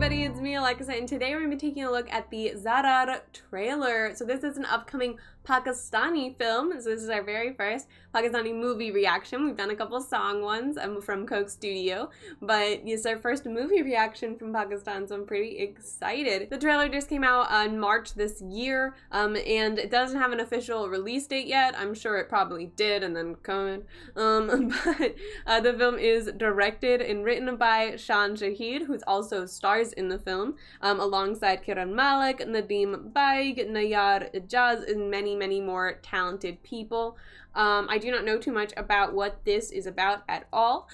everybody, it's me, Alexa, and today we're going to be taking a look at the ZARRAR trailer. So this is an upcoming Pakistani film, so this is our very first Pakistani movie reaction. We've done a couple song ones from Coke Studio, but it's our first movie reaction from Pakistan, so I'm pretty excited. The trailer just came out on March this year, and it doesn't have an official release date yet. I'm sure it probably did and then COVID. But the film is directed and written by Shaan Shahid, who's also stars in the film, alongside Kiran Malik, Nadeem Baig, Ijaz, and many more talented people. I do not know too much about what this is about at all,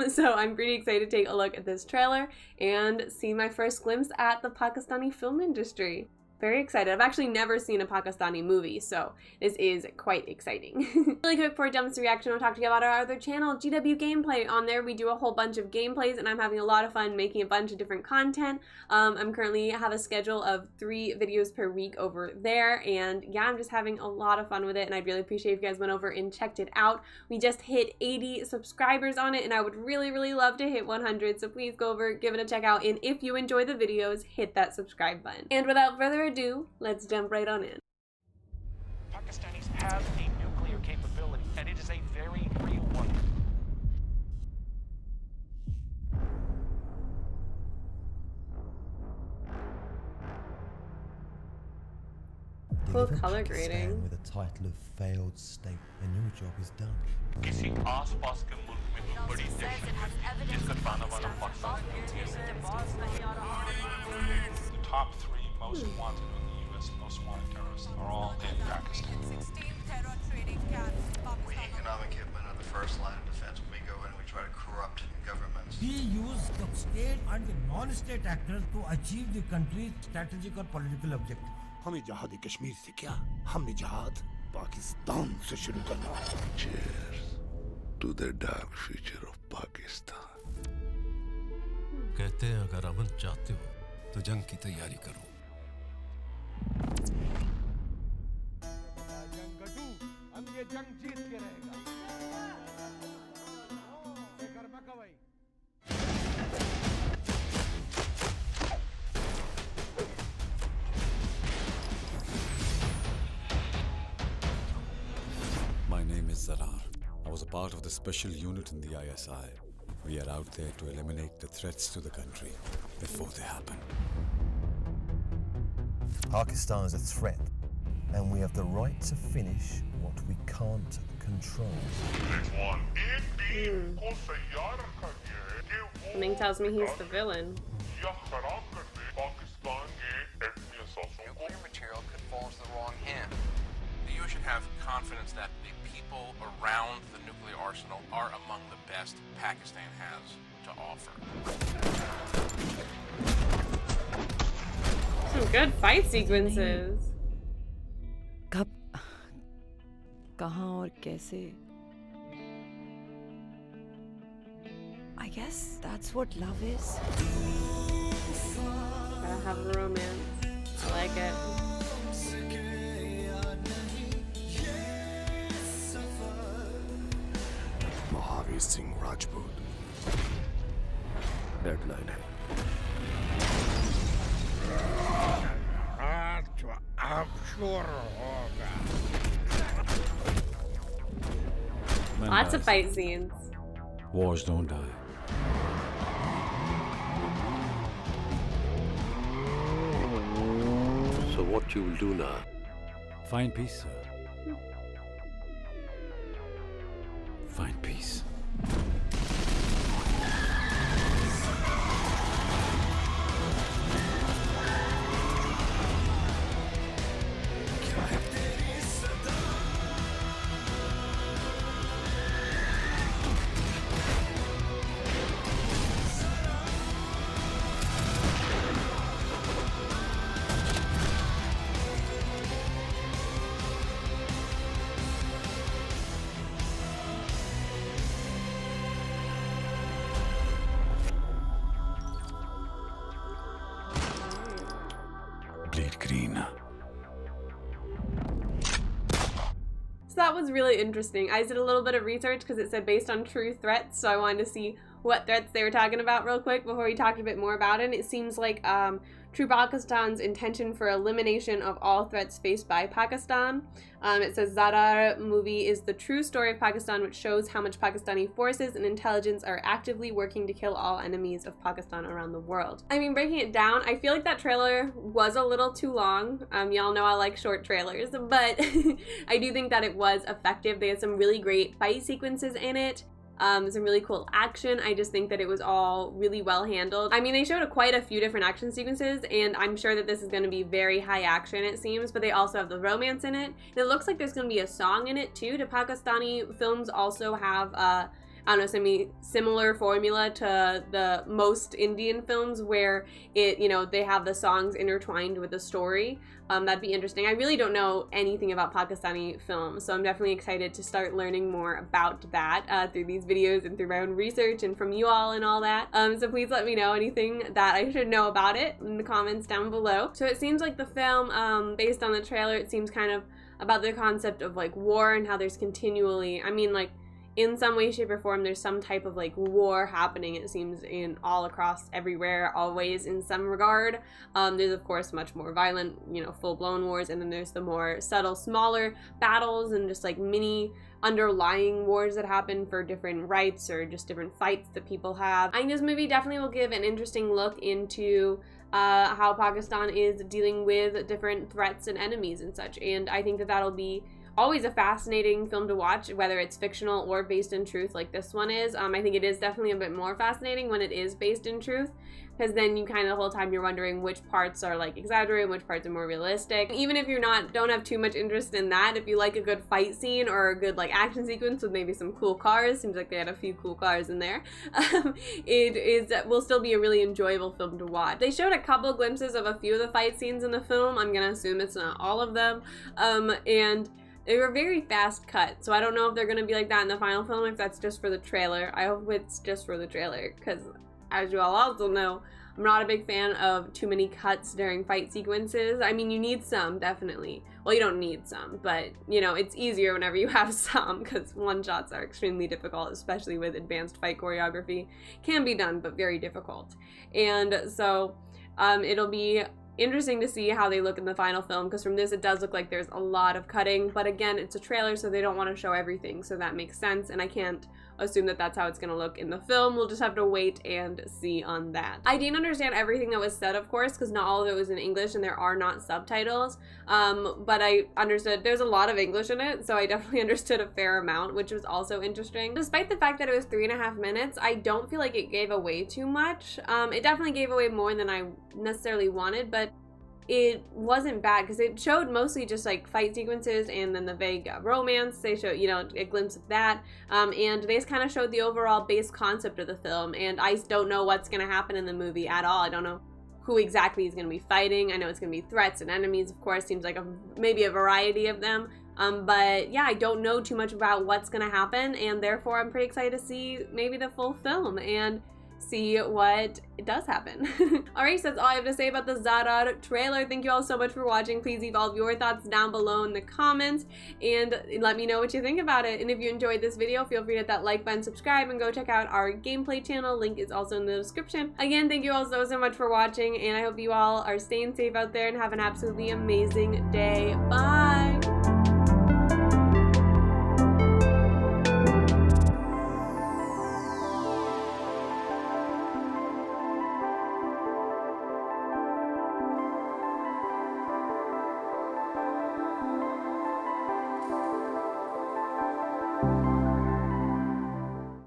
so I'm pretty excited to take a look at this trailer and see my first glimpse at the Pakistani film industry. Very excited. I've actually never seen a Pakistani movie, so this is quite exciting. Really quick before I jump into the reaction, I'll talk to you about our other channel, GW Gameplay. On there we do a whole bunch of gameplays, and I'm having a lot of fun making a bunch of different content. I'm currently have a schedule of 3 videos per week over there, and yeah, I'm just having a lot of fun with it, and I'd really appreciate if you guys went over and checked it out. We just hit 80 subscribers on it, and I would really love to hit 100, so please go over, give it a check out, and if you enjoy the videos, hit that subscribe button. And without further ado, let's jump right on in. Pakistanis have a nuclear capability, and it is a very real one. Cool color grading. With a title of failed state, and your job is done. किसी आसपास के मुल्क में कोई बड़ी दहशत जिसका ताना बाना Pakistan The top 3 most wanted on the U.S. most wanted terrorists are all in Pakistan. We economic hitmen are the first line of defense when we go in and we try to corrupt governments. We use the state and the non-state actors to achieve the country's strategic or political objective. हमें जहाद कश्मीर से क्या हमने जहाद पाकिस्तान से शुरू करना Cheers to the dark future of Pakistan. कहते हैं अगर अमन चाहते हो तो जंग की तैयारी करो. हम ये जंग जीत के रहेगा. My name is ZARRAR. I was a part of the special unit in the ISI. We are out there to eliminate the threats to the country before they happen. Pakistan is a threat, and we have the right to finish what we can't control. Something tells me he's the villain. Nuclear material could fall into the wrong hand. The U.S. should have confidence that the people around the nuclear arsenal are among the best Pakistan has to offer. Some good fight sequences. कब, कहाँ और कैसे? I guess that's what love is. Gotta have a romance. I like it. Mahavir Singh Rajput deadline है. Lots of fight scenes. Wars don't die. So what you will do now? Find peace, sir. Find peace. Bleed green. So that was really interesting. I did a little bit of research because it said based on true threats, so I wanted to see what threats they were talking about real quick before we talked a bit more about it. It seems like true Pakistan's intention for elimination of all threats faced by Pakistan. It says ZARRAR movie is the true story of Pakistan, which shows how much Pakistani forces and intelligence are actively working to kill all enemies of Pakistan around the world. I mean, breaking it down, I feel like that trailer was a little too long. Y'all know I like short trailers, but I do think that it was effective. They had some really great fight sequences in it. Some really cool action. I just think that it was all really well handled. I mean, they showed quite a few different action sequences, and I'm sure that this is going to be very high action, it seems, but they also have the romance in it. And it looks like there's going to be a song in it too. Do Pakistani films also have I don't know, similar formula to the most Indian films where it, you know, they have the songs intertwined with the story? That'd be interesting. I really don't know anything about Pakistani films, so I'm definitely excited to start learning more about that through these videos and through my own research and from you all and all that. So please let me know anything that I should know about it in the comments down below. So it seems like the film, based on the trailer, it seems kind of about the concept of like war and how there's continually, I mean, like, in some way, shape, or form, there's some type of like war happening, it seems, in all across everywhere, always in some regard. There's of course much more violent, you know, full-blown wars, and then there's the more subtle, smaller battles and just like mini underlying wars that happen for different rights or just different fights that people have. I think this movie definitely will give an interesting look into how Pakistan is dealing with different threats and enemies and such, and I think that that'll be always a fascinating film to watch, whether it's fictional or based in truth like this one is. I think it is definitely a bit more fascinating when it is based in truth, because then you kind of the whole time you're wondering which parts are like exaggerated, which parts are more realistic. Even if you're don't have too much interest in that, if you like a good fight scene or a good like action sequence with maybe some cool cars, seems like they had a few cool cars in there, will still be a really enjoyable film to watch. They showed a couple glimpses of a few of the fight scenes in the film. I'm gonna assume it's not all of them, and they were very fast cut, so I don't know if they're going to be like that in the final film, if that's just for the trailer. I hope it's just for the trailer, because as you all also know, I'm not a big fan of too many cuts during fight sequences. I mean, you need some, definitely. Well, you don't need some, but, you know, it's easier whenever you have some, because one-shots are extremely difficult, especially with advanced fight choreography. Can be done, but very difficult. And so, it'll be interesting to see how they look in the final film, because from this it does look like there's a lot of cutting, but again, it's a trailer, so they don't want to show everything, so that makes sense, and I can't assume that that's how it's going to look in the film. We'll just have to wait and see on that. I didn't understand everything that was said, of course, because not all of it was in English and there are not subtitles, but I understood there's a lot of English in it, so I definitely understood a fair amount, which was also interesting. Despite the fact that it was 3.5 minutes, I don't feel like it gave away too much. It definitely gave away more than I necessarily wanted, but it wasn't bad, because it showed mostly just like fight sequences and then the vague romance. They showed, you know, a glimpse of that, and they just kind of showed the overall base concept of the film, and I don't know what's going to happen in the movie at all. I don't know who exactly is going to be fighting. I know it's going to be threats and enemies, of course. Seems like maybe a variety of them, but yeah, I don't know too much about what's going to happen, and therefore I'm pretty excited to see maybe the full film and see what does happen. Alright, so that's all I have to say about the ZARRAR trailer. Thank you all so much for watching. Please leave all of your thoughts down below in the comments and let me know what you think about it. And if you enjoyed this video, feel free to hit that like button, subscribe, and go check out our gameplay channel. Link is also in the description. Again, thank you all so much for watching, and I hope you all are staying safe out there and have an absolutely amazing day. Bye!